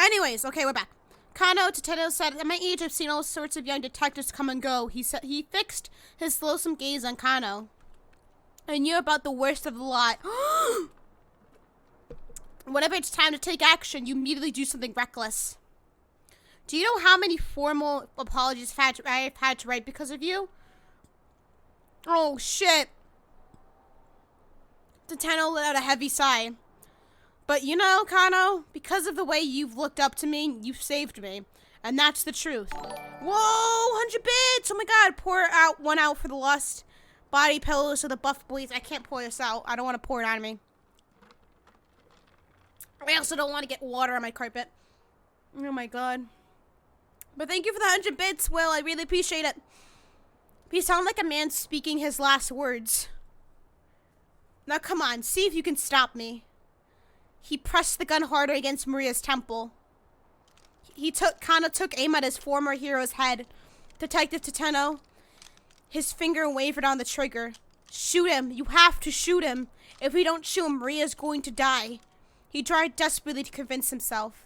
Anyways, okay, we're back. Kano Tateto said, at my age, I've seen all sorts of young detectives come and go. He said he fixed his loathsome gaze on Kano. I knew about the worst of the lot. Whenever it's time to take action, you immediately do something reckless. Do you know how many formal apologies I've had to write because of you? Oh, shit. Tateno let out a heavy sigh. But you know, Kano, because of the way you've looked up to me, you've saved me. And that's the truth. Whoa, 100 bits! Oh my god, pour one out for the lust. Body pillows for the buff bleeds. I can't pour this out. I don't want to pour it on me. I also don't want to get water on my carpet. Oh my god. But thank you for the 100 bits, Will. I really appreciate it. You sound like a man speaking his last words. Now come on, see if you can stop me. He pressed the gun harder against Maria's temple. Kano took aim at his former hero's head. Detective Tateno. His finger wavered on the trigger. Shoot him. You have to shoot him. If we don't shoot him, Maria's going to die. He tried desperately to convince himself.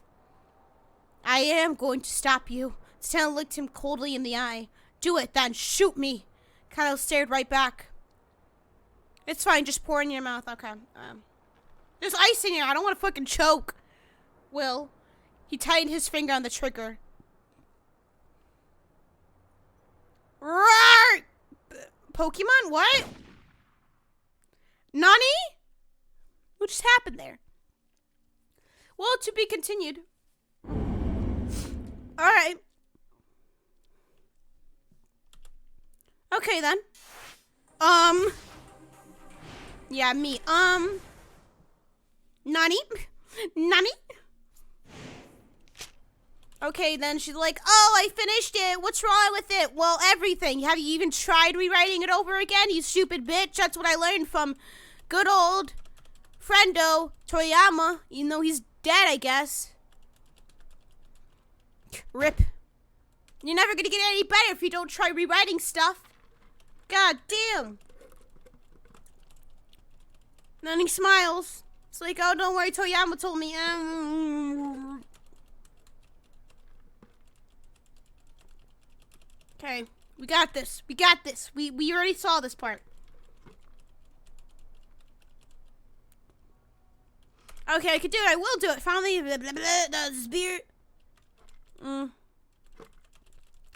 I am going to stop you. Tateno looked him coldly in the eye. Do it then. Shoot me. Kano stared right back. It's fine. Just pour in your mouth. Okay. There's ice in here. I don't want to fucking choke. Will. He tightened his finger on the trigger. Roar! Pokemon? What? Nani? What just happened there? Well, to be continued. Alright. Okay, then. Yeah, me. Nani? Nani? Okay, then she's like, oh, I finished it. What's wrong with it? Well, everything. Have you even tried rewriting it over again, you stupid bitch? That's what I learned from good old friendo Toriyama. You know, he's dead, I guess. Rip. You're never gonna get any better if you don't try rewriting stuff. God damn. And then he smiles. It's like, oh, don't worry, Toriyama told me. Okay, we got this. We got this. We already saw this part. Okay, I could do it. I will do it. Finally, the spirit.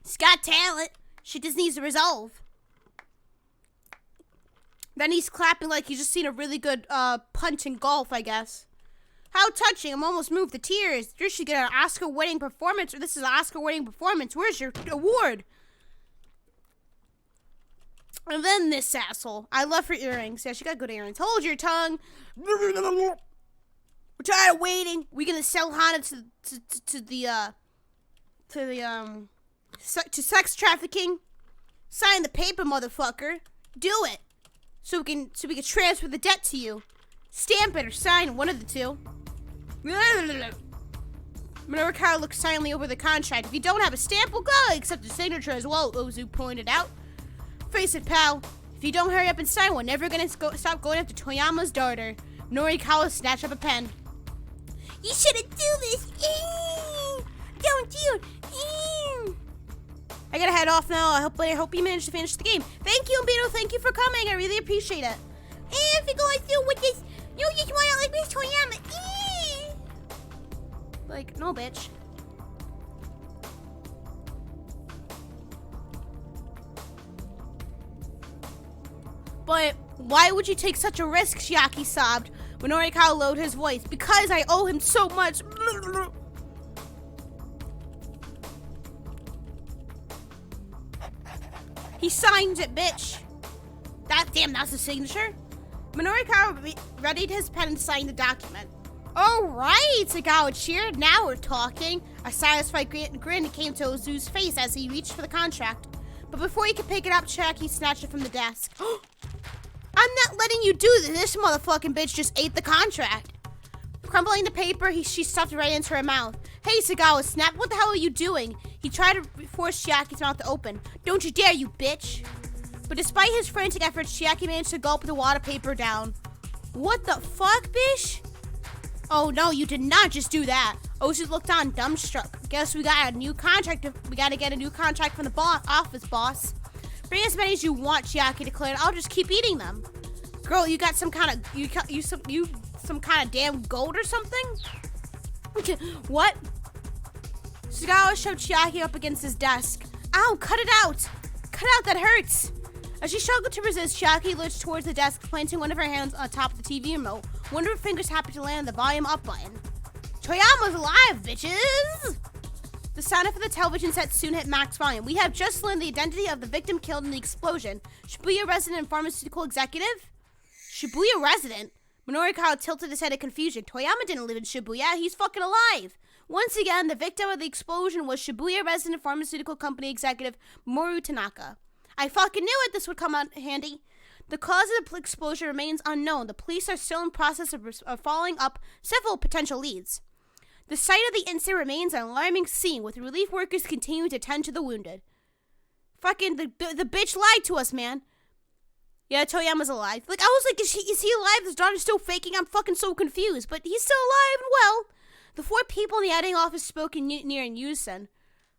She's got talent. She just needs to resolve. Then he's clapping like he's just seen a really good punch in golf, I guess. How touching. I'm almost moved to tears. You should get an Oscar-winning performance, or this is an Oscar-winning performance. Where's your award? And then this asshole. I love her earrings. Yeah, she got good earrings. Hold your tongue. We're tired of waiting. We're gonna sell Hana to sex trafficking. Sign the paper, motherfucker. Do it. So we can transfer the debt to you. Stamp it or sign one of the two. Minoru looks silently over the contract. If you don't have a stamp, we'll go. Accept the signature as well, Ozu pointed out. Face it, pal. If you don't hurry up and sign, we're never gonna stop going after Toyama's daughter. Norikawa snatched up a pen. You shouldn't do this. Don't do it. I gotta head off now. I hope you managed to finish the game. Thank you, Umbito. Thank you for coming. I really appreciate it. If you're going through with this, you just want to like Miss Toyama. Like, no, bitch. But why would you take such a risk, Shiaki sobbed when Norikawa lowered his voice. Because I owe him so much. He signs it, bitch. That's the signature. Minorikawa readied his pen and signed the document. All right, Sagawa cheered. Now we're talking. A satisfied grin came to Ozu's face as he reached for the contract. But before he could pick it up, Chiaki snatched it from the desk. I'm not letting you do this. This motherfucking bitch just ate the contract. Crumbling the paper, she stuffed it right into her mouth. Hey, Sagawa, snap, what the hell are you doing? He tried to force Chiaki's mouth to open. Don't you dare, you bitch. But despite his frantic efforts, Chiaki managed to gulp the water paper down. What the fuck, bitch? Oh no, you did not just do that. Oshis looked on, dumbstruck. Guess we got a new contract. We gotta get a new contract from the office boss. Bring as many as you want, Chiaki declared. I'll just keep eating them. Girl, you got some kind of some kind of damn gold or something? What? Sagawa shoved Chiaki up against his desk. Ow, cut it out! Cut out, that hurts! As she struggled to resist, Chiaki lurched towards the desk, planting one of her hands on top of the TV remote. One of her fingers happened to land on the volume up button. Toyama's alive, bitches! The sound of the television set soon hit max volume. We have just learned the identity of the victim killed in the explosion. Shibuya resident and pharmaceutical executive? Shibuya resident? Minorikawa tilted his head in confusion. Toyama didn't live in Shibuya. He's fucking alive. Once again, the victim of the explosion was Shibuya resident pharmaceutical company executive Moru Tanaka. I fucking knew it. This would come out handy. The cause of the explosion remains unknown. The police are still in process of following up several potential leads. The site of the incident remains an alarming scene, with relief workers continuing to tend to the wounded. Fucking, the bitch lied to us, man. Yeah, Toyama's alive. Like, I was like, is he alive? His daughter's still faking? I'm fucking so confused. But he's still alive and well. The 4 people in the editing office spoke in near in unison.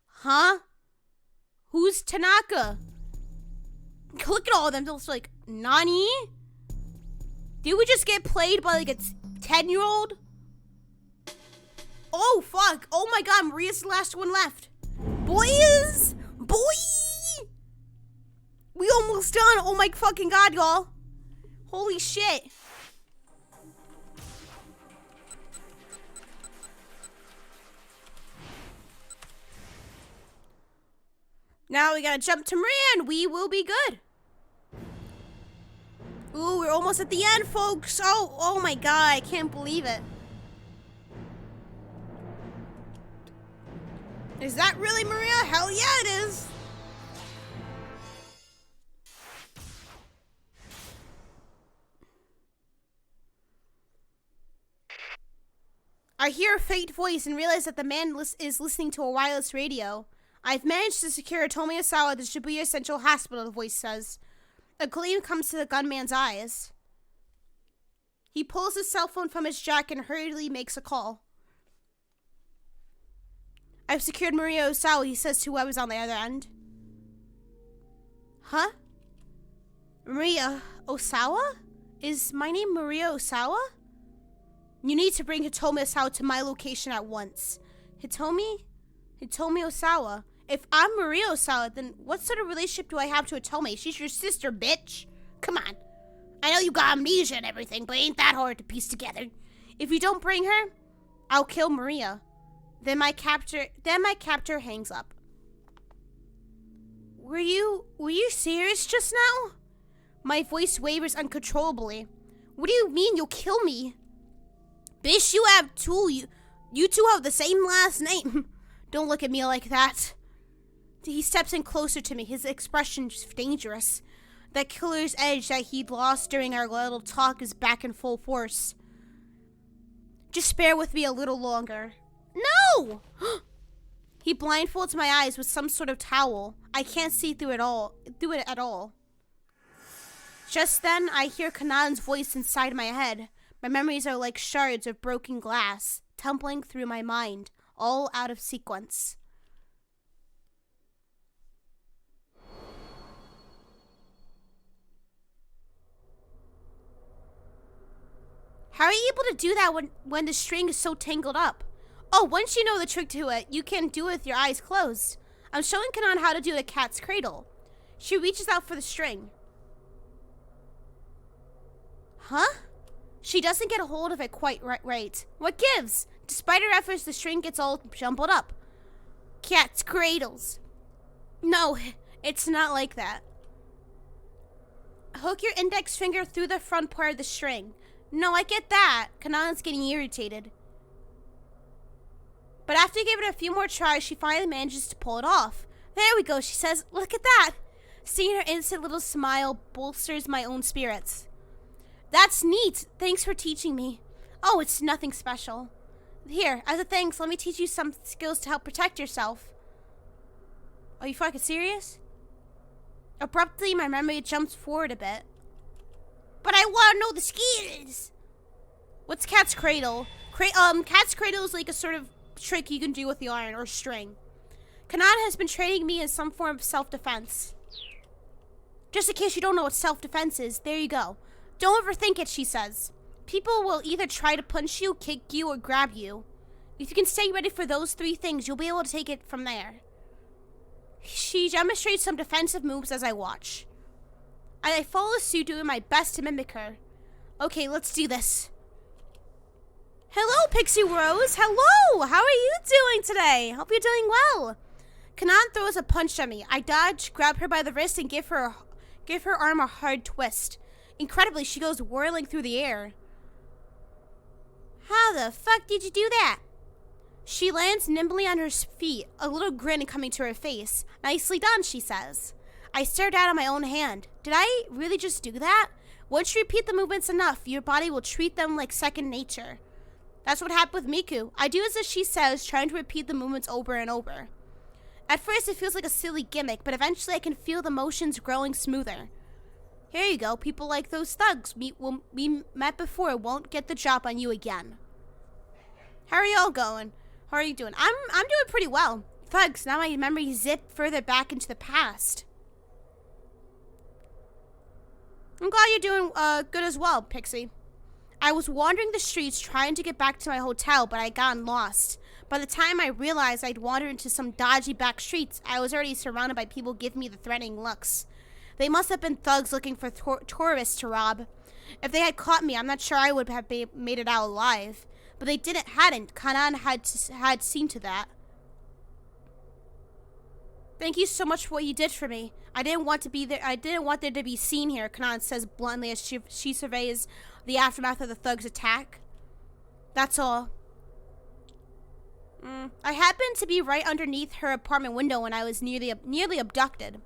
Huh? Who's Tanaka? Look at all of them. They're like, Nani? Did we just get played by like a 10-year-old? Oh, fuck. Oh my god, Maria's the last one left. Boys! Boy! We almost done. Oh my fucking god, y'all. Holy shit. Now we gotta jump to Maria and we will be good. Ooh, we're almost at the end, folks. Oh my god, I can't believe it. Is that really Maria? Hell yeah, it is. I hear a faint voice and realize that the man is listening to a wireless radio. I've managed to secure Tomi Osawa at the Shibuya Central Hospital, the voice says. A gleam comes to the gunman's eyes. He pulls his cell phone from his jacket and hurriedly makes a call. I've secured Maria Osawa, he says to whoever's on the other end. Huh? Maria Osawa? Is my name Maria Osawa? You need to bring Hitomi Osawa to my location at once. Hitomi Osawa? If I'm Maria Osawa, then what sort of relationship do I have to Hitomi? She's your sister, bitch. Come on. I know you got amnesia and everything, but ain't that hard to piece together. If you don't bring her, I'll kill Maria. Then my captor hangs up. Were you serious just now? My voice wavers uncontrollably. What do you mean you'll kill me? Bish, you two have the same last name. Don't look at me like that. He steps in closer to me, his expression just dangerous. That killer's edge that he'd lost during our little talk is back in full force. Just bear with me a little longer. No! He blindfolds my eyes with some sort of towel. I can't see through it at all. Just then, I hear Canaan's voice inside my head. My memories are like shards of broken glass, tumbling through my mind, all out of sequence. How are you able to do that when the string is so tangled up? Oh, once you know the trick to it, you can do it with your eyes closed. I'm showing Canaan how to do the cat's cradle. She reaches out for the string. Huh? She doesn't get a hold of it quite right. What gives? Despite her efforts, the string gets all jumbled up. Cat's cradles. No, it's not like that. Hook your index finger through the front part of the string. No, I get that. Kanaan's getting irritated. But after giving it a few more tries, she finally manages to pull it off. There we go, she says. Look at that. Seeing her innocent little smile bolsters my own spirits. That's neat. Thanks for teaching me. Oh, it's nothing special. Here, as a thanks, let me teach you some skills to help protect yourself. Are you fucking serious? Abruptly, my memory jumps forward a bit. But I want to know the skills. What's cat's cradle? Cat's cradle is like a sort of trick you can do with the iron or string. Canaan has been training me in some form of self-defense. Just in case you don't know what self-defense is, there you go. Don't overthink it, she says. People will either try to punch you, kick you, or grab you. If you can stay ready for those three things, you'll be able to take it from there. She demonstrates some defensive moves as I watch. I follow suit, doing my best to mimic her. Okay, let's do this. Hello, Pixie Rose. Hello. How are you doing today? Hope you're doing well. Canaan throws a punch at me. I dodge, grab her by the wrist, and give her arm a hard twist. Incredibly, she goes whirling through the air. How the fuck did you do that? She lands nimbly on her feet, a little grin coming to her face. Nicely done, she says. I stare down at my own hand. Did I really just do that? Once you repeat the movements enough, your body will treat them like second nature. That's what happened with Miku. I do as she says, trying to repeat the movements over and over. At first, it feels like a silly gimmick, but eventually I can feel the motions growing smoother. Here you go. People like those thugs we met before won't get the drop on you again. How are y'all going? How are you doing? I'm doing pretty well. Thugs, now my memory zipped further back into the past. I'm glad you're doing good as well, Pixie. I was wandering the streets trying to get back to my hotel, but I'd gotten lost. By the time I realized I'd wandered into some dodgy back streets, I was already surrounded by people giving me the threatening looks. They must have been thugs looking for tourists to rob. If they had caught me, I'm not sure I would have made it out alive. But they hadn't. Canaan had seen to that. Thank you so much for what you did for me. I didn't want there to be seen here, Canaan says bluntly as she surveys the aftermath of the thugs' attack. That's all. I happened to be right underneath her apartment window when I was nearly abducted.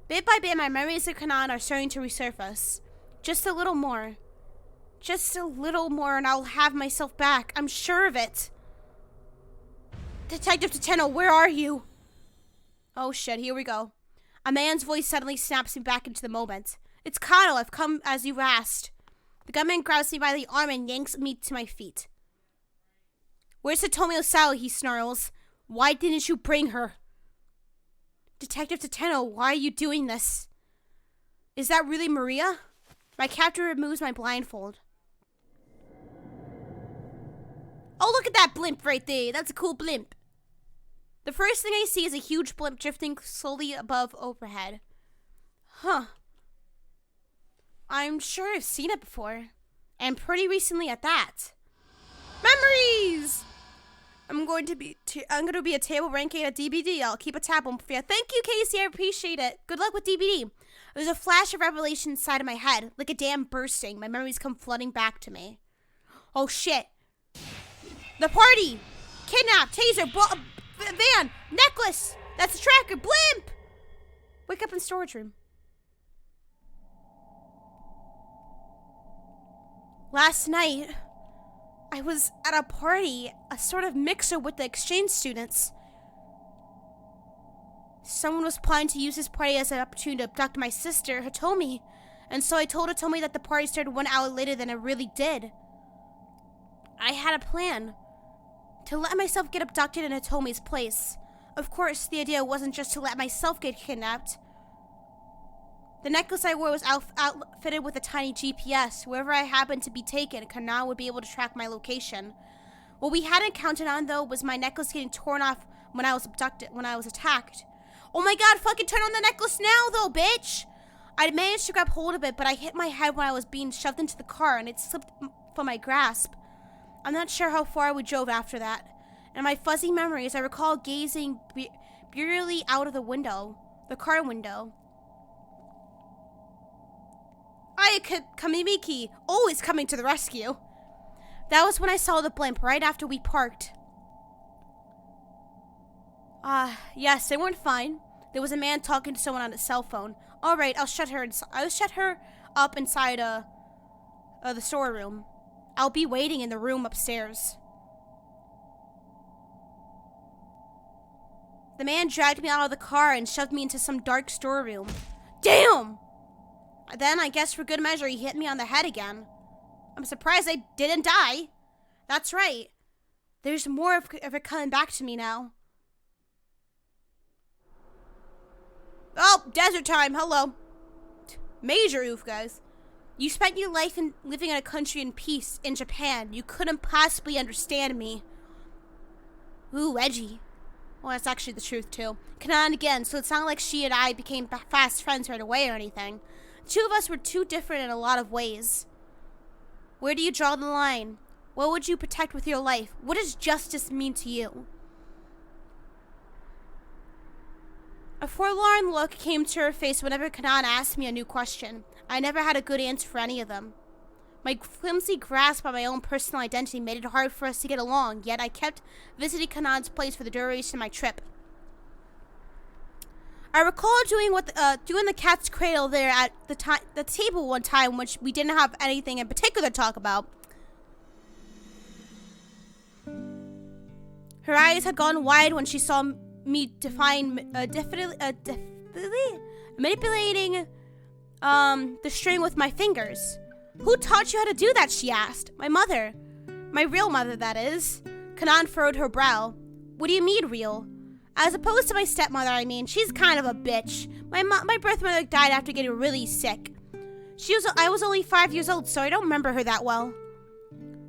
Bit by bit, my memories of Canaan are starting to resurface. Just a little more. Just a little more and I'll have myself back. I'm sure of it. Detective Tateno, where are you? Oh shit, here we go. A man's voice suddenly snaps me back into the moment. It's Kano, I've come as you asked. The gunman grabs me by the arm and yanks me to my feet. Where's Hitomi Osawa, he snarls. Why didn't you bring her? Detective Tateno, why are you doing this? Is that really Maria? My captor removes my blindfold. Oh, look at that blimp right there. That's a cool blimp. The first thing I see is a huge blimp drifting slowly above overhead. Huh. I'm sure I've seen it before. And pretty recently at that. Memories! I'm going to be a table ranking at DBD. I'll keep a tab on for you. Thank you, Casey. I appreciate it. Good luck with DBD. There's a flash of revelation inside of my head, like a dam bursting. My memories come flooding back to me. Oh shit. The party! Kidnap, taser, van, necklace! That's a tracker, blimp! Wake up in storage room. Last night, I was at a party, a sort of mixer with the exchange students. Someone was planning to use this party as an opportunity to abduct my sister, Hitomi. And so I told Hitomi that the party started 1 hour later than it really did. I had a plan. To let myself get abducted in Hitomi's place. Of course, the idea wasn't just to let myself get kidnapped. The necklace I wore was outfitted with a tiny GPS. Wherever I happened to be taken, Canaan would be able to track my location. What we hadn't counted on, though, was my necklace getting torn off when I was attacked. Oh my god, fucking turn on the necklace now, though, bitch! I managed to grab hold of it, but I hit my head when I was being shoved into the car, and it slipped from my grasp. I'm not sure how far we drove after that. In my fuzzy memories, I recall gazing blearily out of the car window. Kamimiki, always coming to the rescue. That was when I saw the blimp, right after we parked. Yes, it went fine. There was a man talking to someone on his cell phone. Alright, I'll shut her up inside the storeroom. I'll be waiting in the room upstairs. The man dragged me out of the car and shoved me into some dark storeroom. Damn! Then I guess for good measure, he hit me on the head again. I'm surprised I didn't die. That's right. There's more of it coming back to me now. Oh, desert time. Hello. Major oof, guys. You spent your life living in a country in peace in Japan. You couldn't possibly understand me. Ooh, edgy. Well, that's actually the truth, too. Canaan again, so it's not like she and I became fast friends right away or anything. The two of us were too different in a lot of ways. Where do you draw the line? What would you protect with your life? What does justice mean to you? A forlorn look came to her face whenever Canaan asked me a new question. I never had a good answer for any of them. My flimsy grasp on my own personal identity made it hard for us to get along, yet I kept visiting Canaan's place for the duration of my trip. I recall doing the cat's cradle there at the table one time, which we didn't have anything in particular to talk about. Her eyes had gone wide when she saw me manipulating the string with my fingers. Who taught you how to do that, she asked. My mother. My real mother, that is. Canaan furrowed her brow. What do you mean, real? As opposed to my stepmother, I mean. She's kind of a bitch. My birth mother died after getting really sick. I was only 5 years old, so I don't remember her that well.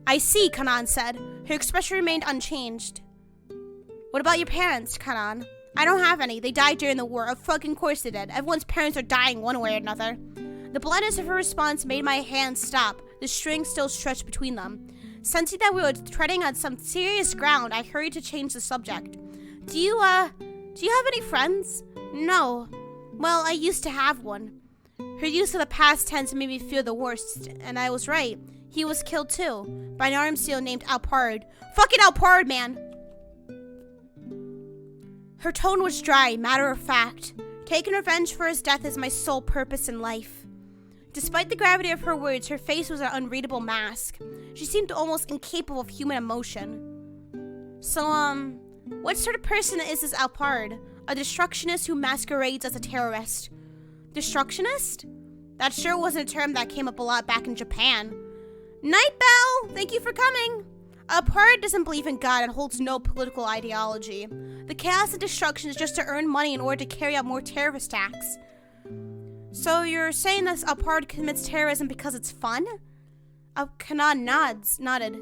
I see, Canaan said. Her expression remained unchanged. What about your parents, Canaan? I don't have any. They died during the war. Of fucking course they did. Everyone's parents are dying one way or another. The bluntness of her response made my hands stop, the string still stretched between them. Sensing that we were treading on some serious ground, I hurried to change the subject. Do you have any friends? No. Well, I used to have one. Her use of the past tense made me feel the worst, and I was right. He was killed too, by an armed seal named Alpard. Fucking Alpard, man! Her tone was dry, matter of fact. Taking revenge for his death is my sole purpose in life. Despite the gravity of her words, her face was an unreadable mask. She seemed almost incapable of human emotion. So, what sort of person is this Alpard? A destructionist who masquerades as a terrorist. Destructionist? That sure wasn't a term that came up a lot back in Japan. Night Bell! Thank you for coming! Alpard doesn't believe in God and holds no political ideology. The chaos and destruction is just to earn money in order to carry out more terrorist acts. So you're saying that Alpard commits terrorism because it's fun? Canaan nodded.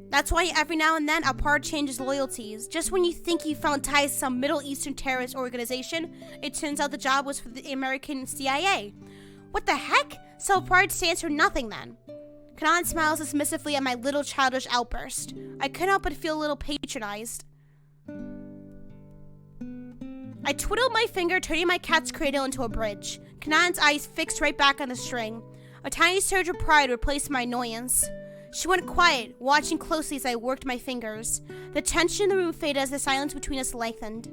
That's why every now and then Alpard changes loyalties. Just when you think you found ties to some Middle Eastern terrorist organization, it turns out the job was for the American CIA. What the heck? So Alpard stands for nothing then. Canaan smiles dismissively at my little childish outburst. I couldn't help but feel a little patronized. I twiddled my finger, turning my cat's cradle into a bridge. Canaan's eyes fixed right back on the string. A tiny surge of pride replaced my annoyance. She went quiet, watching closely as I worked my fingers. The tension in the room faded as the silence between us lengthened.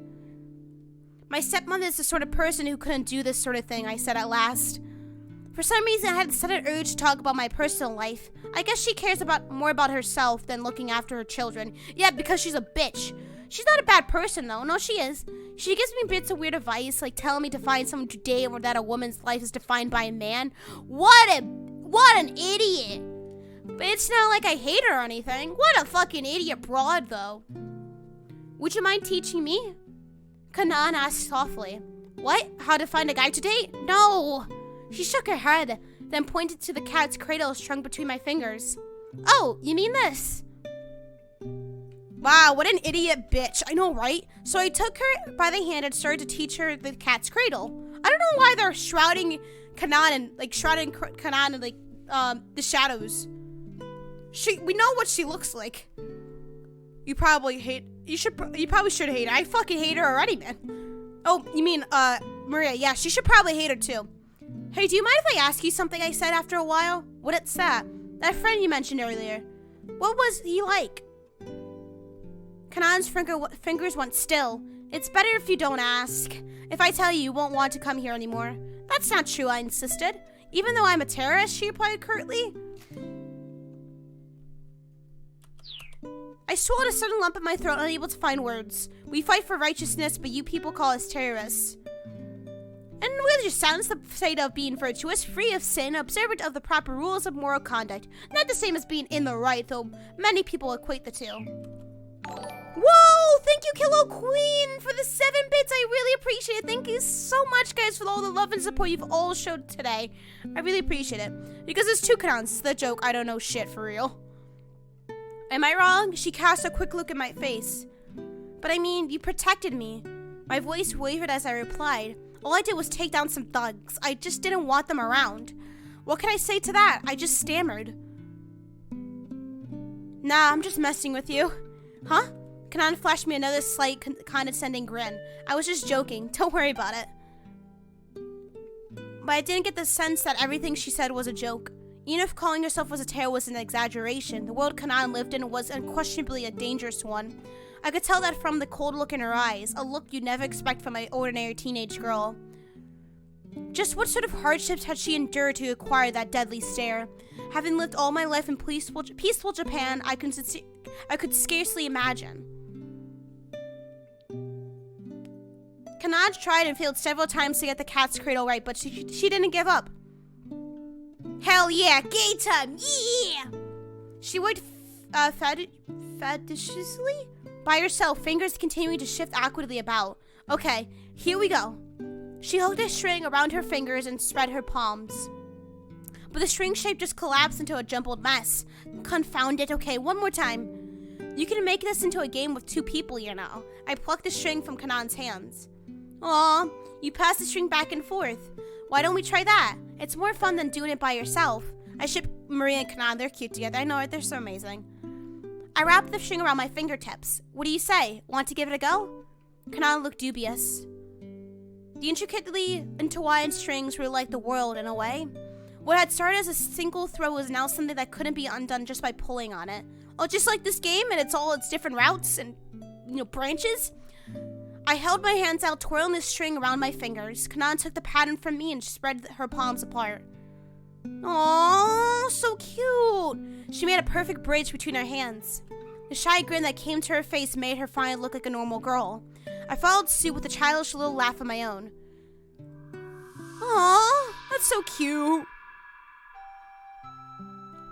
My stepmother is the sort of person who couldn't do this sort of thing, I said at last. For some reason, I had a sudden urge to talk about my personal life. I guess she cares more about herself than looking after her children. Yeah, because she's a bitch. She's not a bad person, though. No, she is. She gives me bits of weird advice, like telling me to find someone to date or that a woman's life is defined by a man. What an idiot. But it's not like I hate her or anything. What a fucking idiot broad, though. Would you mind teaching me? Canaan asked softly. What? How to find a guy to date? No. She shook her head, then pointed to the cat's cradle strung between my fingers. Oh, you mean this? Wow, what an idiot bitch. I know, right? So I took her by the hand and started to teach her the cat's cradle. I don't know why they're shrouding Canaan in the shadows. We know what she looks like. You probably should hate her. I fucking hate her already, man. Oh, you mean, Maria. Yeah, she should probably hate her too. Hey, do you mind if I ask you something? I said after a while. What's that? That friend you mentioned earlier. What was he like? Canaan's fingers went still. It's better if you don't ask. If I tell you, you won't want to come here anymore. That's not true, I insisted. Even though I'm a terrorist, she replied curtly. I swallowed a sudden lump in my throat, unable to find words. We fight for righteousness, but you people call us terrorists. And with just sounds the state of being virtuous, free of sin, observant of the proper rules of moral conduct. Not the same as being in the right, though many people equate the two. Whoa! Thank you, Kilo Queen, for the 7 bits. I really appreciate it. Thank you so much, guys, for all the love and support you've all showed today. I really appreciate it. Because there's 2 Canons. The joke, I don't know shit for real. Am I wrong? She cast a quick look at my face. But I mean, you protected me. My voice wavered as I replied. All I did was take down some thugs. I just didn't want them around. What can I say to that? I just stammered. Nah, I'm just messing with you. Huh? Canaan flashed me another slight condescending grin. I was just joking. Don't worry about it. But I didn't get the sense that everything she said was a joke. Even if calling herself was a terror was an exaggeration, the world Canaan lived in was unquestionably a dangerous one. I could tell that from the cold look in her eyes, a look you'd never expect from an ordinary teenage girl. Just what sort of hardships had she endured to acquire that deadly stare? Having lived all my life in peaceful Japan, I could scarcely imagine. Canaan tried and failed several times to get the cat's cradle right, but she didn't give up. Hell yeah, gay time, yeah! She worked fastidiously by herself, fingers continuing to shift awkwardly about. Okay, here we go. She hooked a string around her fingers and spread her palms. But the string shape just collapsed into a jumbled mess. Confound it. Okay, one more time. You can make this into a game with 2 people, you know. I plucked the string from Kanaan's hands. Aw, you pass the string back and forth. Why don't we try that? It's more fun than doing it by yourself. I ship Maria and Canaan. They're cute together. I know it. They're so amazing. I wrapped the string around my fingertips. What do you say? Want to give it a go? Canaan looked dubious. The intricately intertwined strings were like the world in a way. What had started as a single throw was now something that couldn't be undone just by pulling on it. Oh, just like this game and it's all its different routes and, branches? I held my hands out, twirling the string around my fingers. Canaan took the pattern from me and spread her palms apart. Aww, so cute. She made a perfect bridge between her hands. The shy grin that came to her face made her finally look like a normal girl. I followed suit with a childish little laugh of my own. Aww, that's so cute.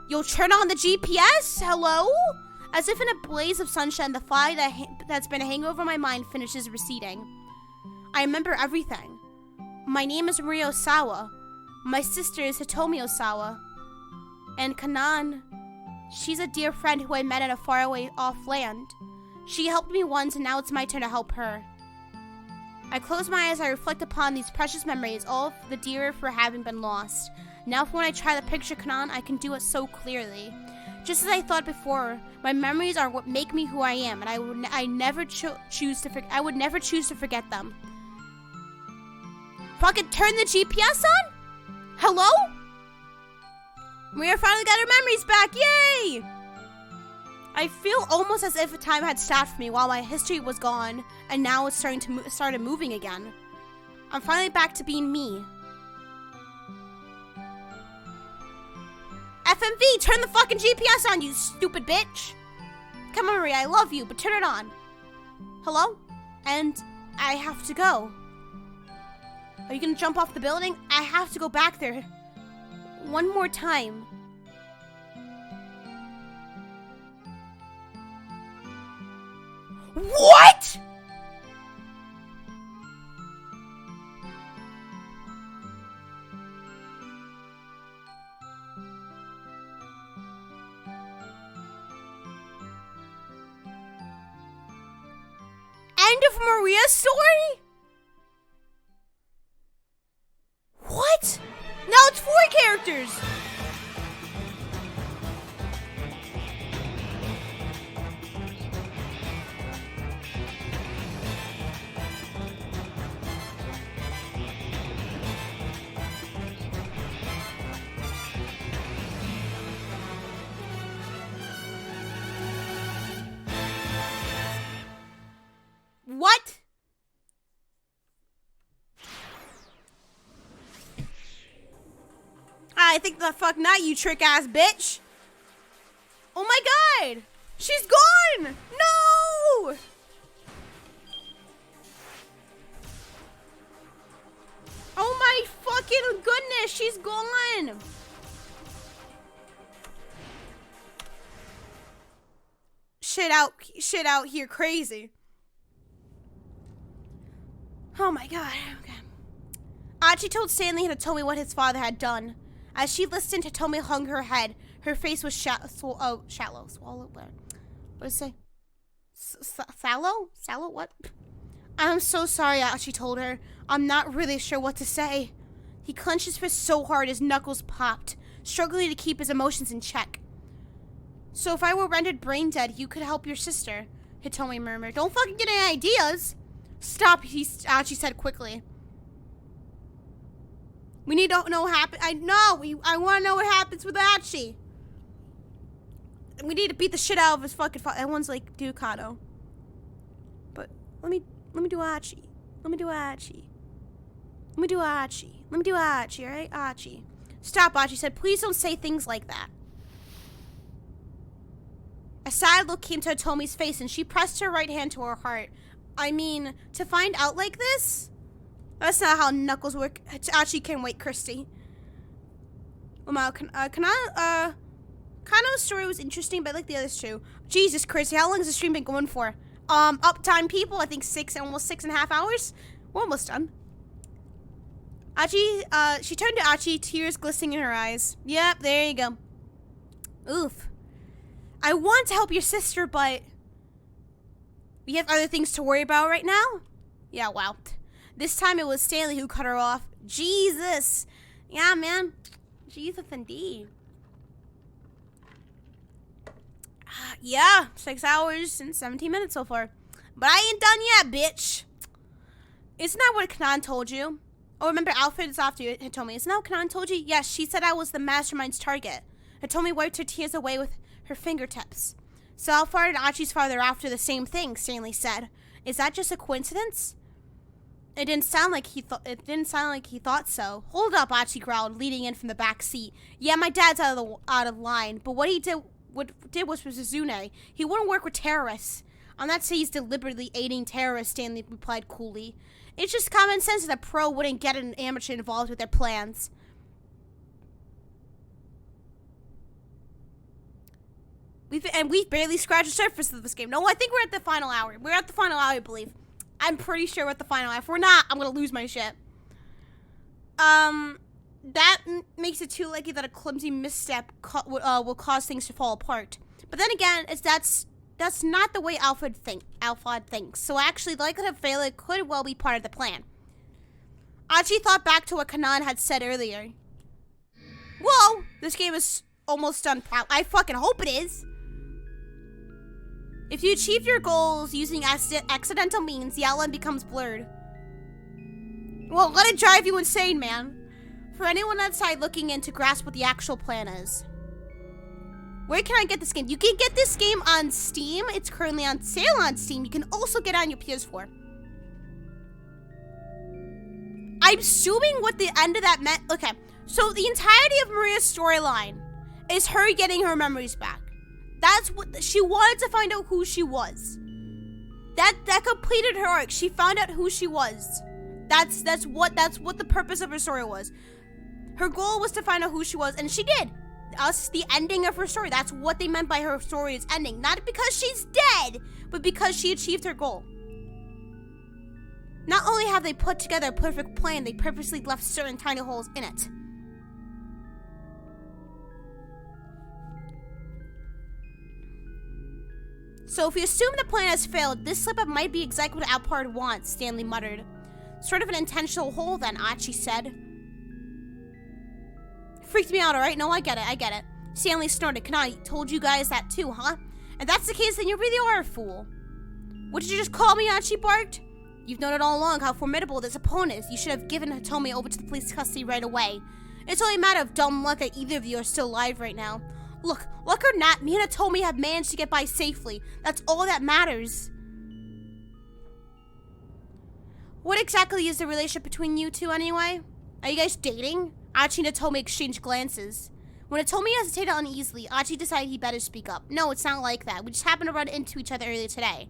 You'll turn on the GPS? Hello? As if in a blaze of sunshine, the fly that's been hanging over my mind finishes receding. I remember everything. My name is Maria Osawa. My sister is Hitomi Osawa. And Canaan, she's a dear friend who I met in a faraway off land. She helped me once and now it's my turn to help her. I close my eyes as I reflect upon these precious memories, all the dearer for having been lost. Now when I try to picture Canaan, I can do it so clearly. Just as I thought before, my memories are what make me who I am, and I would never choose to forget them. Fucking turn the GPS on? Hello? Maria finally got her memories back, yay! I feel almost as if time had stopped for me while my history was gone, and now it's started moving again. I'm finally back to being me. FMV, turn the fucking GPS on, you stupid bitch! Come on, Maria, I love you, but turn it on. Hello? And I have to go. Are you gonna jump off the building? I have to go back there. One more time. What?! End of Maria's story? What? Now it's 4 characters! What? I think the fuck not, you trick ass bitch. Oh my god! She's gone! No! Oh my fucking goodness, she's gone. Shit out here crazy. Oh my god, okay. Archie told Stanley and Hitomi what his father had done. As she listened, Hitomi hung her head. Her face was shallow. Swallow, what did it say? Sallow? Sallow, what? I'm so sorry, Archie told her. I'm not really sure what to say. He clenched his fist so hard his knuckles popped, struggling to keep his emotions in check. So if I were rendered brain dead, you could help your sister, Hitomi murmured. Don't fucking get any ideas. Stop, Archie said quickly. We need to know what happened. I want to know what happens with Archie. We need to beat the shit out of his fucking father. Everyone's like, do Kano. But let me do Archie. Let me do Archie. Let me do Archie. Let me do Archie, alright? Archie. Stop, Archie said. Please don't say things like that. A sad look came to Hitomi's face and she pressed her right hand to her heart. I mean, to find out like this? That's not how knuckles work. Archie can wait, Christy. Kano's story was interesting, but I like the others too. Jesus, Christy, how long has the stream been going for? Uptime people, I think almost 6.5 hours. We're almost done. Archie, she turned to Archie, tears glistening in her eyes. Yep, there you go. Oof. I want to help your sister, but we have other things to worry about right now? Yeah, wow. This time it was Stanley who cut her off. Jesus. Yeah, man. Jesus indeed. Yeah, 6 hours and 17 minutes so far. But I ain't done yet, bitch. Isn't that what Canaan told you? Oh, remember, Alfred is after you, Hitomi. Isn't that what Canaan told you? Yes, she said I was the mastermind's target. Hitomi wiped her tears away with her fingertips. So Alfred and Archie's father are after the same thing, Stanley said. Is that just a coincidence? It didn't sound like he thought so. Hold up, Archie growled, leaning in from the back seat. Yeah, my dad's out of line, but what did was for Suzune. He wouldn't work with terrorists. I'm not saying he's deliberately aiding terrorists, Stanley replied coolly. It's just common sense that a pro wouldn't get an amateur involved with their plans. We've barely scratched the surface of this game. No, I think we're at the final hour. We're at the final hour, I believe. I'm pretty sure we're at the final hour. If we're not, I'm gonna lose my shit. That makes it too likely that a clumsy misstep will cause things to fall apart. But then again, that's not the way Alfred thinks. So actually, the likelihood of failure could well be part of the plan. Archie thought back to what Canaan had said earlier. Whoa! This game is almost done. I fucking hope it is. If you achieve your goals using accidental means, the outline becomes blurred. Well, let it drive you insane, man. For anyone outside looking in to grasp what the actual plan is. Where can I get this game? You can get this game on Steam. It's currently on sale on Steam. You can also get it on your PS4. I'm assuming what the end of that meant. Okay, so the entirety of Maria's storyline is her getting her memories back. That's what she wanted to find out who she was. That completed her arc. She found out who she was. That's what the purpose of her story was. Her goal was to find out who she was, and she did. The ending of her story. That's what they meant by her story is ending. Not because she's dead, but because she achieved her goal. Not only have they put together a perfect plan, they purposely left certain tiny holes in it. So if we assume the plan has failed, this slip-up might be exactly what Alpard wants, Stanley muttered. Sort of an intentional hole then, Archie said. Freaked me out, alright? No, I get it. Stanley snorted. Canaan told you guys that too, huh? If that's the case, then you really are a fool. What did you just call me? Archie barked. You've known it all along how formidable this opponent is. You should have given Hitomi over to the police custody right away. It's only a matter of dumb luck that either of you are still alive right now. Look, luck or not, me and Hitomi have managed to get by safely. That's all that matters. What exactly is the relationship between you two anyway? Are you guys dating? Archie and Hitomi exchanged glances. When Hitomi hesitated uneasily, Archie decided he better speak up. No, it's not like that. We just happened to run into each other earlier today.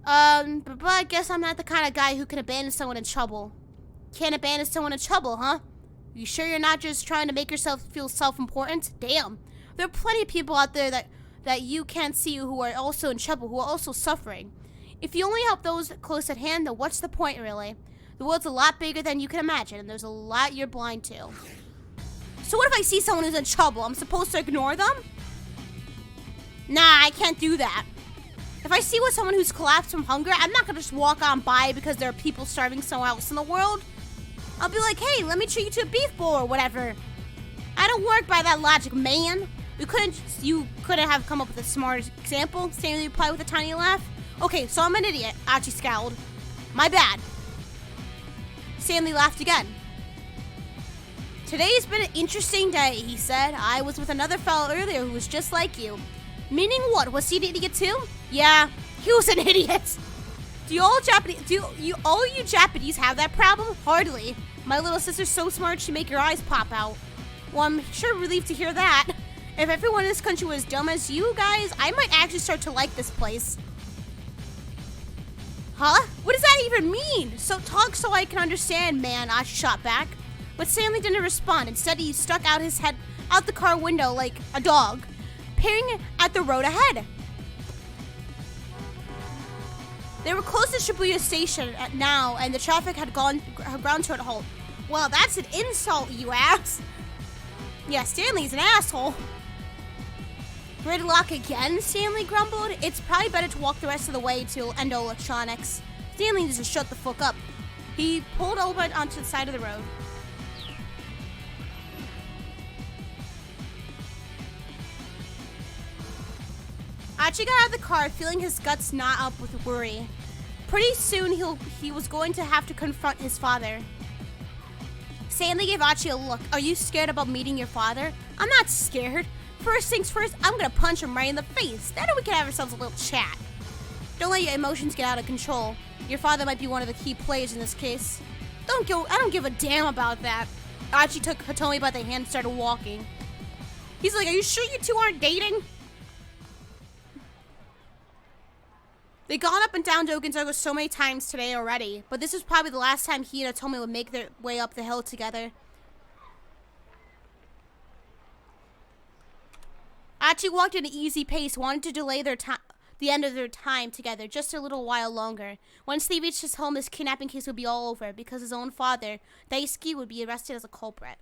But I guess I'm not the kind of guy who can abandon someone in trouble. Can't abandon someone in trouble, huh? You sure you're not just trying to make yourself feel self-important? Damn. There are plenty of people out there that you can't see who are also in trouble, who are also suffering. If you only help those close at hand, then what's the point, really? The world's a lot bigger than you can imagine, and there's a lot you're blind to. So what if I see someone who's in trouble? I'm supposed to ignore them? Nah, I can't do that. If I see with someone who's collapsed from hunger, I'm not gonna just walk on by because there are people starving somewhere else in the world. I'll be like, hey, let me treat you to a beef bowl or whatever. I don't work by that logic, man. You couldn't have come up with a smart example, Stanley replied with a tiny laugh. Okay, so I'm an idiot, Archie scowled. My bad. Stanley laughed again. Today's been an interesting day, he said. I was with another fellow earlier who was just like you. Meaning what? Was he an idiot too? Yeah, he was an idiot. Do all you Japanese have that problem? Hardly. My little sister's so smart she'd make your eyes pop out. Well, I'm sure relieved to hear that. If everyone in this country was dumb as you guys, I might actually start to like this place. Huh? What does that even mean? So talk so I can understand, man, I shot back. But Stanley didn't respond. Instead, he stuck out his head out the car window like a dog, peering at the road ahead. They were close to Shibuya Station now, and the traffic had ground to a halt. Well, that's an insult, you ass. Yeah, Stanley's an asshole. Gridlock again, Stanley grumbled. It's probably better to walk the rest of the way to Endo Electronics. Stanley needs to shut the fuck up. He pulled over onto the side of the road. Archie got out of the car, feeling his guts knot up with worry. Pretty soon, he was going to have to confront his father. Stanley gave Archie a look. Are you scared about meeting your father? I'm not scared. First things first, I'm gonna punch him right in the face. Then we can have ourselves a little chat. Don't let your emotions get out of control. Your father might be one of the key players in this case. I don't give a damn about that. Archie took Hitomi by the hand and started walking. He's like, are you sure you two aren't dating? They've gone up and down Dogenzogo so many times today already, but this is probably the last time he and Hitomi would make their way up the hill together. Archie walked at an easy pace, wanted to delay the end of their time together just a little while longer. Once they reached his home, his kidnapping case would be all over, because his own father, Daisuke, would be arrested as a culprit.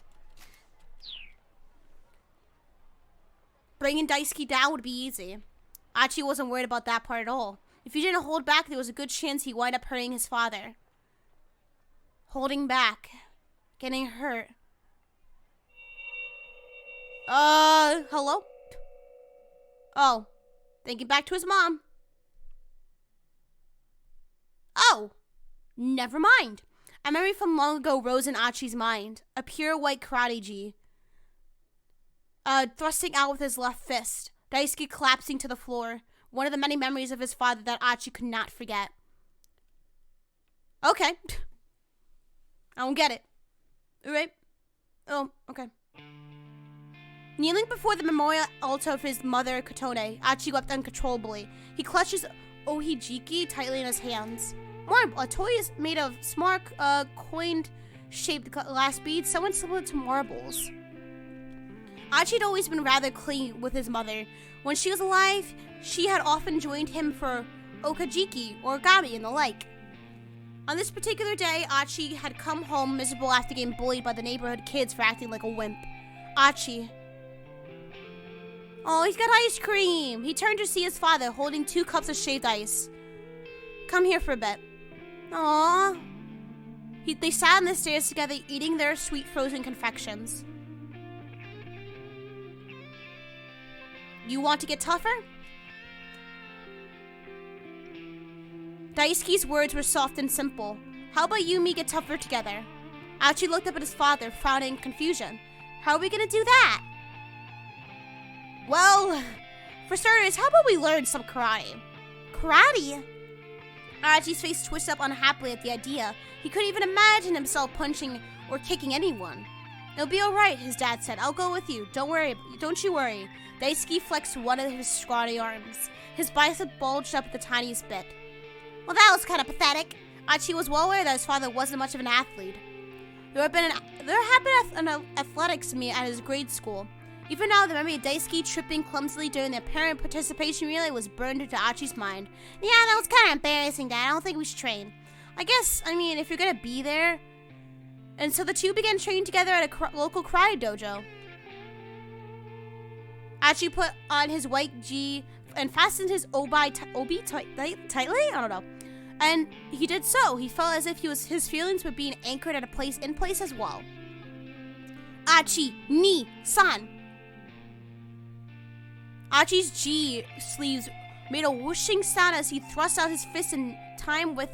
Bringing Daisuke down would be easy. Archie wasn't worried about that part at all. If he didn't hold back, there was a good chance he'd wind up hurting his father. Holding back. Getting hurt. Hello? Oh. Thinking back to his mom. Oh. Never mind. A memory from long ago rose in Archie's mind. A pure white karate-gi. Thrusting out with his left fist. Daisuke collapsing to the floor. One of the many memories of his father that Archie could not forget. Okay. I don't get it. Alright. Oh, okay. Kneeling before the memorial altar of his mother, Kotone, Archie wept uncontrollably. He clutched his ohijiki tightly in his hands. Marble, a toy is made of smart, coin-shaped glass beads, somewhat similar to marbles. Archie had always been rather clingy with his mother. When she was alive, she had often joined him for okajiki, origami, and the like. On this particular day, Archie had come home miserable after getting bullied by the neighborhood kids for acting like a wimp. Archie. Oh, he's got ice cream! He turned to see his father holding 2 cups of shaved ice. Come here for a bit. Aww. They sat on the stairs together, eating their sweet frozen confections. You want to get tougher? Daisuke's words were soft and simple. How about you and me get tougher together? Archie looked up at his father, frowning in confusion. How are we gonna do that? Well, for starters, how about we learn some karate? Karate? Archie's face twisted up unhappily at the idea. He couldn't even imagine himself punching or kicking anyone. It'll be alright, his dad said. I'll go with you. Don't you worry. Daisuke flexed one of his scrawny arms. His bicep bulged up the tiniest bit. Well, that was kind of pathetic. Archie was well aware that his father wasn't much of an athlete. There had been an athletics meet at his grade school. Even now, the memory of Daisuke tripping clumsily during the parent participation relay was burned into Achi's mind. Yeah, that was kind of embarrassing, Dad. I don't think we should train. I mean, if you're gonna be there. And so the two began training together at a local karate dojo. Achi put on his white gi and fastened his obi tightly? I don't know. And he did so. He felt as if his feelings were being anchored at a place as well. Achi, ni, san. Achi's gi sleeves made a whooshing sound as he thrust out his fist in time with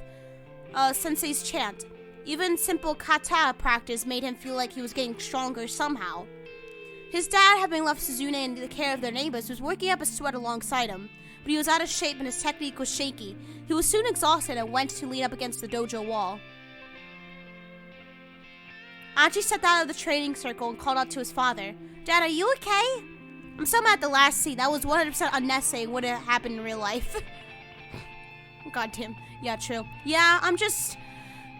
Sensei's chant. Even simple kata practice made him feel like he was getting stronger somehow. His dad, having left Suzune in the care of their neighbors, was working up a sweat alongside him, but he was out of shape and his technique was shaky. He was soon exhausted and went to lean up against the dojo wall. Achi stepped out of the training circle and called out to his father. Dad, are you okay? I'm so mad at the last scene. That was 100% unnecessary and would have happened in real life. God damn. Yeah, true. Yeah, I'm just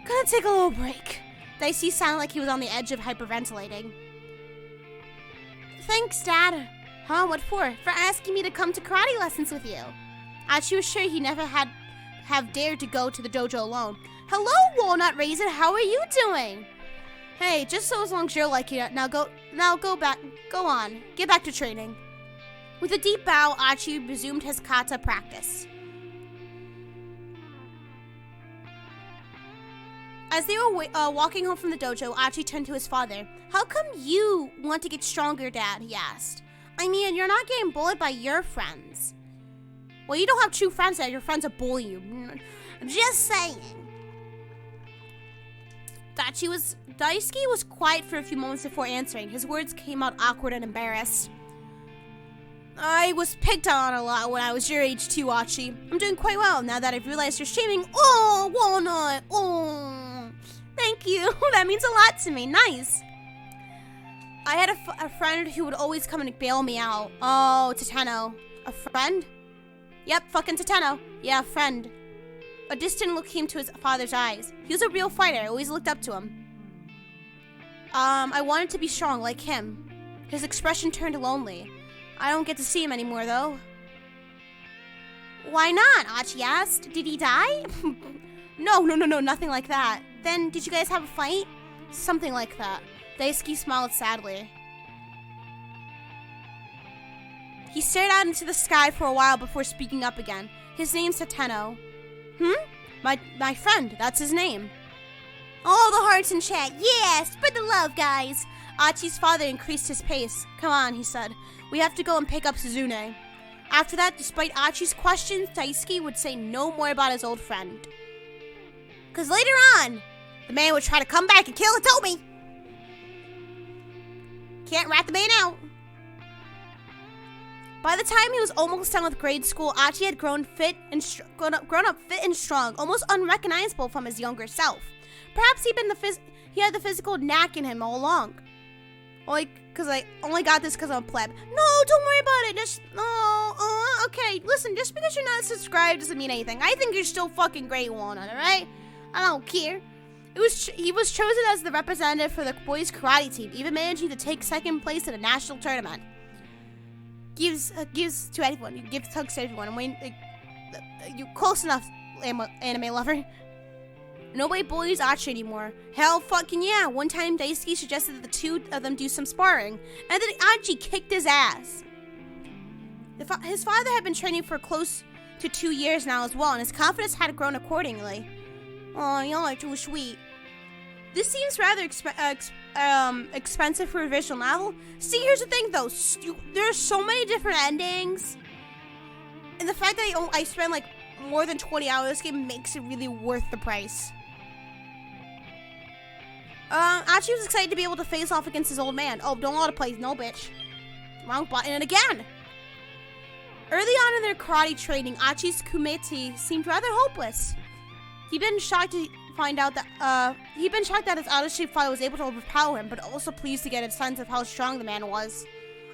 gonna take a little break. Daisuke sounded like he was on the edge of hyperventilating. Thanks, Dad. Huh? What for? For asking me to come to karate lessons with you. Achi was sure he never have dared to go to the dojo alone. Hello, Walnut Raisin. How are you doing? Hey, just so as long as you're like it. Now go on. Get back to training. With a deep bow, Achi resumed his kata practice. As they were walking home from the dojo, Achi turned to his father. How come you want to get stronger, Dad? He asked. I mean, you're not getting bullied by your friends. Well, you don't have true friends that your friends are bullying you. I'm just saying. Daisuke was quiet for a few moments before answering. His words came out awkward and embarrassed. I was picked on a lot when I was your age too, Achi. I'm doing quite well now that I've realized you're shaming. Oh, Walnut. Oh, thank you. That means a lot to me. Nice. I had a friend who would always come and bail me out. Oh, Tateno. A friend? Yep, fucking Tateno. Yeah, a friend. A distant look came to his father's eyes. He was a real fighter. I always looked up to him. I wanted to be strong like him. His expression turned lonely. I don't get to see him anymore, though. Why not? Achi asked. Did he die? No, nothing like that. Then, did you guys have a fight? Something like that. Daisuke smiled sadly. He stared out into the sky for a while before speaking up again. His name's Tateno. My friend, that's his name. All the hearts in chat. Yeah, spread the love, guys. Achi's father increased his pace. Come on, he said. We have to go and pick up Suzune. After that, despite Achi's questions, Daisuke would say no more about his old friend. Because later on, the man would try to come back and kill Hitomi. Can't rat the man out. By the time he was almost done with grade school, Achi had grown up fit and strong, almost unrecognizable from his younger self. Perhaps he had the physical knack in him all along. Because I only got this because I'm a pleb. No, don't worry about it. Okay, listen, just because you're not subscribed doesn't mean anything. I think you're still fucking great, Walnut, alright? I don't care. He was chosen as the representative for the boys' karate team, even managing to take second place in a national tournament. Gives to anyone. You give hugs to everyone. I mean, you close enough, anime lover. Nobody bullies Achi anymore. Hell fucking yeah. One time Daisuke suggested that the two of them do some sparring, and then Achi kicked his ass. His father had been training for close to 2 years now as well, and his confidence had grown accordingly. Oh, y'all are too sweet. This seems rather expensive for a visual novel. See, here's the thing though. There are so many different endings, and the fact that I spent like more than 20 hours this game makes it really worth the price. Achi was excited to be able to face off against his old man. Oh, don't want to play. No, bitch. Wrong button. And again. Early on in their karate training, Achi's kumite seemed rather hopeless. He'd been shocked that his out-of-shape father was able to overpower him, but also pleased to get a sense of how strong the man was.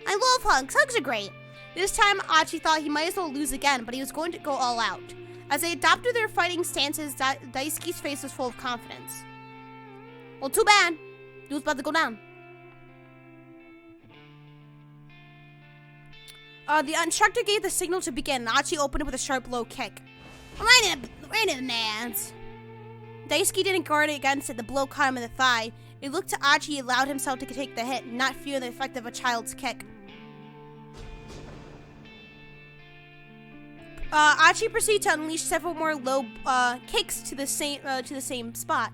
I love hugs. Hugs are great. This time, Achi thought he might as well lose again, but he was going to go all out. As they adopted their fighting stances, Daisuke's face was full of confidence. Well, too bad. It was about to go down. The instructor gave the signal to begin. Archie opened it with a sharp low kick. Right in the nads. Daisuke didn't guard against it. The blow caught him in the thigh. It looked to Archie he allowed himself to take the hit, not fear the effect of a child's kick. Archie proceeded to unleash several more low kicks to the same spot.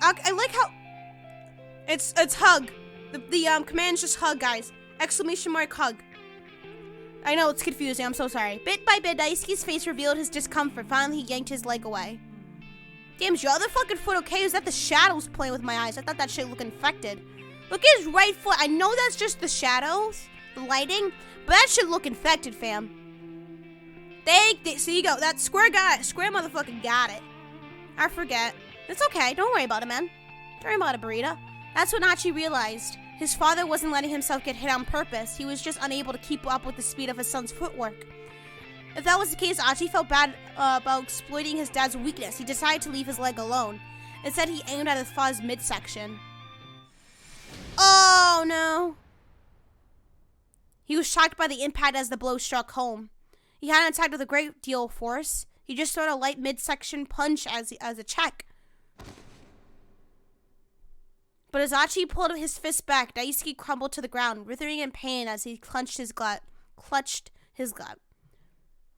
I like how it's hug. The command's just hug, guys. Exclamation mark hug. I know it's confusing. I'm so sorry. Bit by bit, Daisuke's face revealed his discomfort. Finally, he yanked his leg away. Damn, is your other fucking foot okay? Is that the shadows playing with my eyes? I thought that shit looked infected. Look at his right foot. I know that's just the shadows, the lighting, but that shit look infected, fam. So you go. That square got it. Square motherfucking got it. I forget. It's okay. Don't worry about it, man. Don't worry about it, Burrito. That's when Archie realized. His father wasn't letting himself get hit on purpose. He was just unable to keep up with the speed of his son's footwork. If that was the case, Archie felt bad about exploiting his dad's weakness. He decided to leave his leg alone. Instead, he aimed at his father's midsection. Oh, no. He was shocked by the impact as the blow struck home. He hadn't attacked with a great deal of force. He just threw a light midsection punch as a check. But as Archie pulled his fist back, Daisuke crumbled to the ground, writhing in pain as he clutched his gut.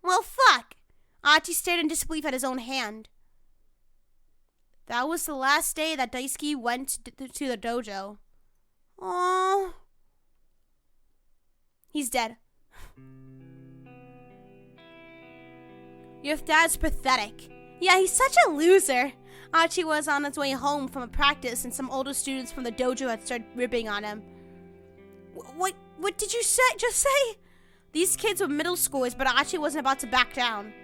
Well, fuck! Archie stared in disbelief at his own hand. That was the last day that Daisuke went to the dojo. Aww. He's dead. Your dad's pathetic. Yeah, he's such a loser. Archie was on his way home from a practice and some older students from the dojo had started ripping on him. What did you just say? These kids were middle schoolers, but Archie wasn't about to back down.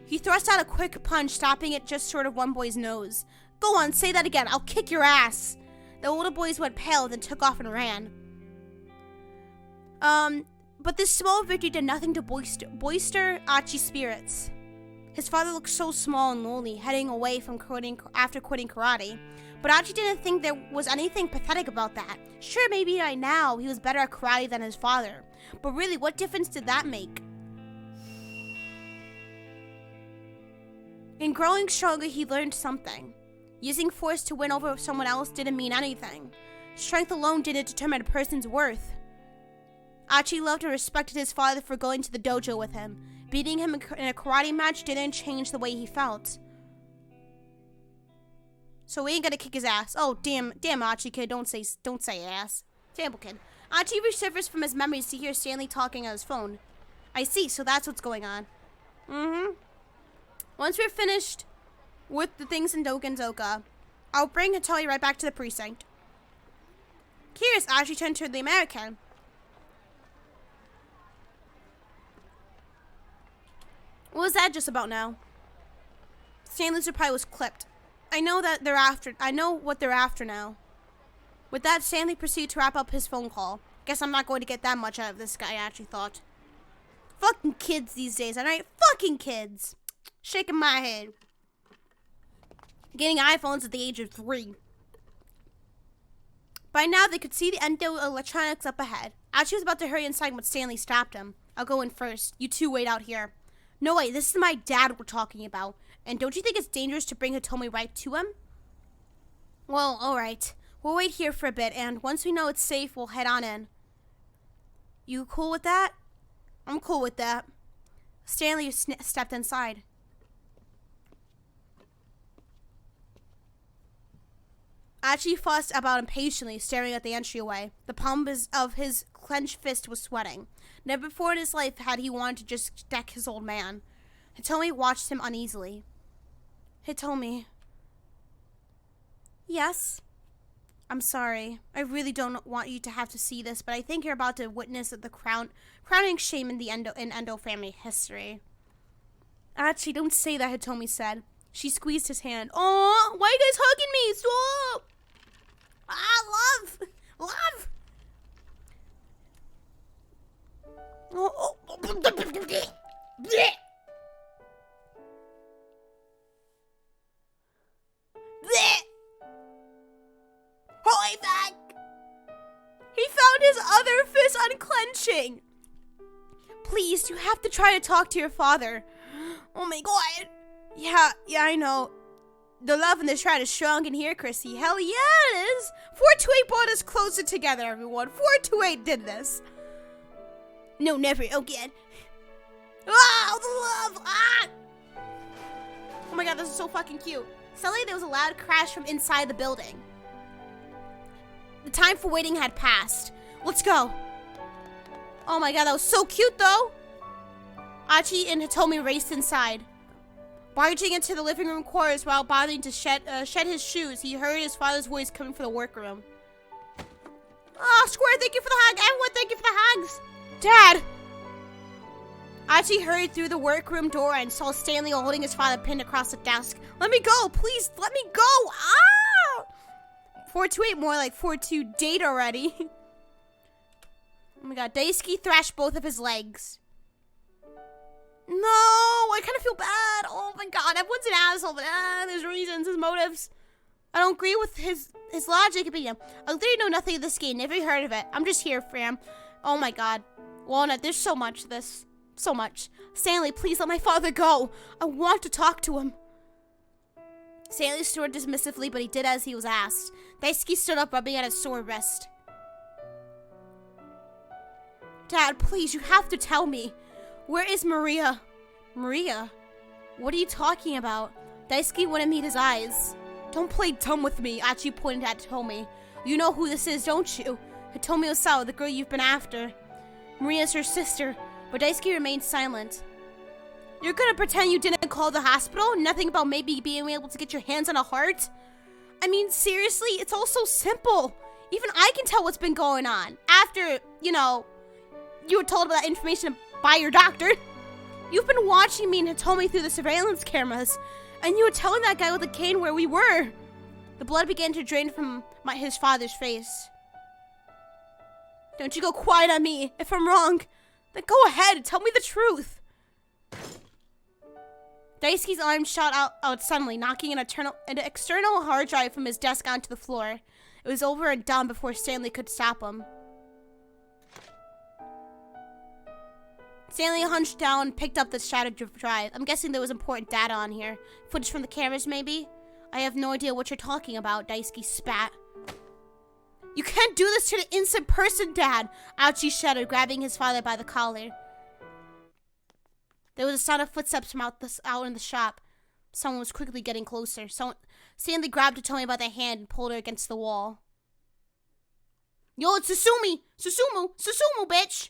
He thrust out a quick punch, stopping it just short of one boy's nose. Go on, say that again. I'll kick your ass. The older boys went pale, then took off and ran. But this small victory did nothing to bolster Archie's spirits. His father looked so small and lonely, heading away from after quitting karate. But Archie didn't think there was anything pathetic about that. Sure, maybe by now he was better at karate than his father. But really, what difference did that make? In growing stronger, he learned something. Using force to win over someone else didn't mean anything. Strength alone didn't determine a person's worth. Archie loved and respected his father for going to the dojo with him. Beating him in a karate match didn't change the way he felt. So we ain't gonna kick his ass. Oh, damn Archie kid, don't say ass. Terrible kid. Archie resurfaced from his memories to hear Stanley talking on his phone. I see, so that's what's going on. Once we're finished with the things in Dogenzoka, I'll bring Hitomi right back to the precinct. Curious, Archie turned to the American. What was that just about now? Stanley's reply was clipped. I know what they're after now. With that, Stanley proceeded to wrap up his phone call. Guess I'm not going to get that much out of this guy, Archie thought. Fucking kids these days, alright? Fucking kids. Shaking my head. Getting iPhones at the age of 3. By now, they could see the Endo electronics up ahead. Archie was about to hurry inside when Stanley stopped him. I'll go in first. You two wait out here. No, wait, this is my dad we're talking about. And don't you think it's dangerous to bring Hitomi right to him? Well, alright. We'll wait here for a bit, and once we know it's safe, we'll head on in. You cool with that? I'm cool with that. Stanley stepped inside. Archie fussed about impatiently, staring at the entryway. The palm of his clenched fist was sweating. Never before in his life had he wanted to just deck his old man. Hitomi watched him uneasily. Hitomi. Yes? I'm sorry. I really don't want you to have to see this, but I think you're about to witness the crowning shame in the Endo family history. Archie, don't say that, Hitomi said. She squeezed his hand. Aw, why are you guys hugging me? Stop! Love! Oh. is unclenching. Please, you have to try to talk to your father. Oh my god. Yeah, I know. The love in this shroud is strong in here, Chrissy. Hell yeah, it is. 428 brought us closer together, everyone. 428 did this. No, never again. Oh, the love. Ah! Oh my god, this is so fucking cute. Suddenly, there was a loud crash from inside the building. The time for waiting had passed. Let's go. Oh my god, that was so cute, though. Achi and Hitomi raced inside. Barging into the living room quarters while bothering to shed his shoes, he heard his father's voice coming from the workroom. Oh, Square, thank you for the hug. Everyone, thank you for the hugs. Dad! Achi hurried through the workroom door and saw Stanley holding his father pinned across the desk. Let me go, please, let me go. Ah! 428 more like 42 date already. Oh my god, Daisuke thrashed both of his legs. No, I kind of feel bad. Oh my god, everyone's an asshole, but there's reasons, his motives. I don't agree with his logic, but yeah. I literally know nothing of this game, never heard of it. I'm just here, fam. Oh my god. Walnut, there's so much of this. So much. Stanley, please let my father go. I want to talk to him. Stanley stood dismissively, but he did as he was asked. Daisuke stood up, rubbing at his sore wrist. Dad, please, you have to tell me. Where is Maria? Maria? What are you talking about? Daisuke wouldn't meet his eyes. Don't play dumb with me, Achi pointed at Hitomi. You know who this is, don't you? Hitomi Osawa, the girl you've been after. Maria's her sister, but Daisuke remained silent. You're gonna pretend you didn't call the hospital? Nothing about maybe being able to get your hands on a heart? I mean, seriously, it's all so simple. Even I can tell what's been going on. After, you know, you were told about that information by your doctor. You've been watching me and Hitomi through the surveillance cameras, and you were telling that guy with the cane where we were. The blood began to drain from his father's face. Don't you go quiet on me. If I'm wrong, then go ahead and tell me the truth. Daisuke's arm shot out suddenly, knocking an external hard drive from his desk onto the floor. It was over and done before Stanley could stop him. Stanley hunched down and picked up the shattered drive. I'm guessing there was important data on here. Footage from the cameras, maybe? I have no idea what you're talking about, Daisuke spat. You can't do this to the innocent person, Dad! Achi shuddered, grabbing his father by the collar. There was a sound of footsteps from out in the shop. Someone was quickly getting closer. Stanley grabbed Hitomi by the hand and pulled her against the wall. Yo, it's Susumi! Susumu, bitch!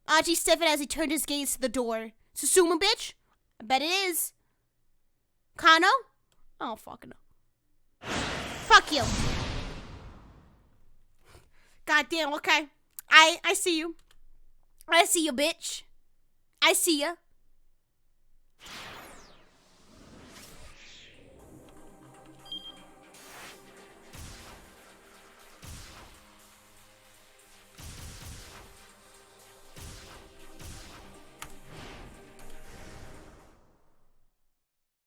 Achi stiffened as he turned his gaze to the door. Susumu, bitch? I bet it is. Kano? I don't fucking know. Fuck you. Goddamn, okay. I see you. I see you, bitch. I see ya.